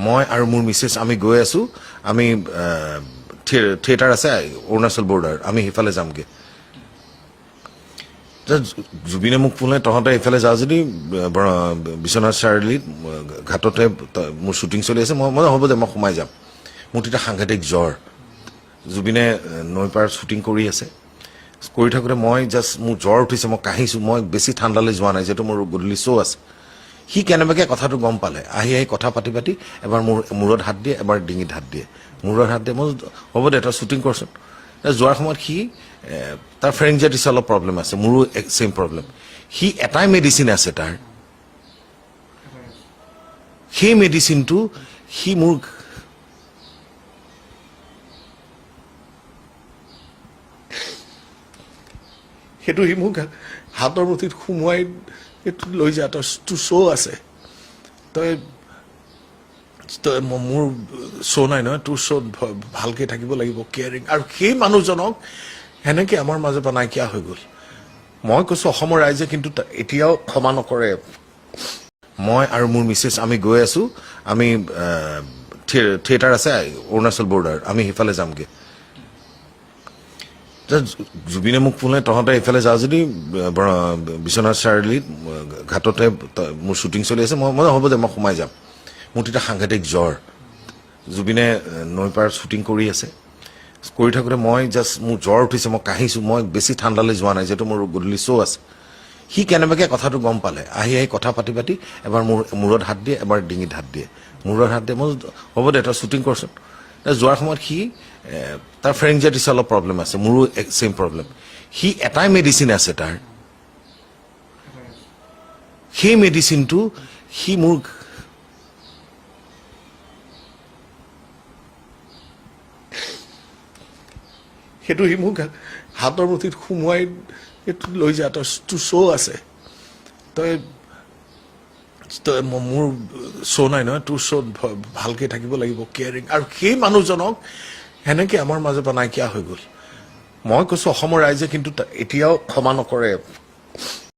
মই আৰু মোৰ মিছেছ আমি গৈ আছো আমি থিয়েটাৰ আছে অৰুণাচল বৰ্ডাৰ আমি হেফালে যামগে জুবিনে মোক ক'লে তহঁতে এইফালে যা যদি বিশ্বনাথ চাৰিআলিত ঘাটতে মোৰ শ্বুটিং চলি আছে মই হ'ব দে মই সোমাই যাম মোৰ তেতিয়া সাংঘাতিক জ্বৰ জুবিনে নৈ পাৰ শ্বুটিং কৰি আছে কৰি থাকোঁতে মই জাষ্ট মোৰ জ্বৰ উঠিছে মই কাহিছোঁ মই বেছি ঠাণ্ডালৈ যোৱা নাই যিহেতু মোৰ গধূলি শ্ব' আছে সি কেনেবাকৈ কথাটো গম পালে আহি কথা পাতি পাতি এবাৰ মোৰ মূৰত হাত দিয়ে এবাৰ ডিঙিত হাত দিয়ে মূৰত হাত দিয়ে মই হ'ব দে তই শ্বুটিং কৰচোন যোৱাৰ সময়ত সি তাৰ ফ্ৰেঞ্জাইটিছ অলপ প্ৰব্লেম আছে মোৰো ছেইম প্ৰব্লেম সি এটাই মেডিচিন আছে তাৰ সেই মেডিচিনটো সি মোৰ সেইটো সি মোক হাতৰ মুঠিত সোমোৱাই এইটো লৈ যা তই তোৰ শ্ব' আছে তই মোৰ শ্ব' নাই নহয় তোৰ শ্ব'ত ভালকৈ থাকিব লাগিব কেয়াৰিং আৰু সেই মানুহজনক সেনেকৈ আমাৰ মাজৰ পৰা নাইকিয়া হৈ গ'ল মই কৈছোঁ অসমৰ ৰাইজে কিন্তু এতিয়াও ক্ষমা নকৰে মই আৰু মোৰ মিছেছ আমি গৈ আছো আমি থিয়েটাৰ আছে অৰুণাচল বৰ্ডাৰ আমি হেফালে যামগে জুবিনে মোক ক'লে তহঁতে এইফালে যা যদি বিশ্বনাথ চাৰিআলিত ঘাটতে মোৰ শ্বুটিং চলি আছে মই হ'ব দে মই সোমাই যাম মোৰ তেতিয়া সাংঘাতিক জ্বৰ জুবিনে নৈ পাৰ শ্বুটিং কৰি আছে কৰি থাকোঁতে মই জাষ্ট মোৰ জ্বৰ উঠিছে মই কাহিছোঁ মই বেছি ঠাণ্ডালৈ যোৱা নাই যিহেতু মোৰ গধূলি শ্ব' আছে সি কেনেবাকৈ কথাটো গম পালে আহি কথা পাতি পাতি এবাৰ মোৰ মূৰত হাত দিয়ে এবাৰ ডিঙিত হাত দিয়ে মূৰত হাত দিয়ে মই হ'ব দে তই শ্বুটিং কৰচোন যোৱাৰ সময়ত সি তাৰ ফ্ৰেঞ্জাইটিছ অলপ প্ৰব্লেম আছে মোৰো ছেইম প্ৰব্লেম সি এটাই মেডিচিন আছে তাৰ সেই মেডিচিনটো সি মোৰ সেইটো সি মোক হাতৰ মুঠিত সোমোৱাই এইটো লৈ যা তই তোৰ শ্ব' আছে তই মোৰ শ্ব' নাই নহয় তোৰ শ্ব'ত ভালকৈ থাকিব লাগিব কেয়াৰিং আৰু সেই মানুহজনক সেনেকৈ আমাৰ মাজৰ পৰা নাইকিয়া হৈ গ'ল মই কৈছোঁ অসমৰ ৰাইজে কিন্তু এতিয়াও ক্ষমা নকৰে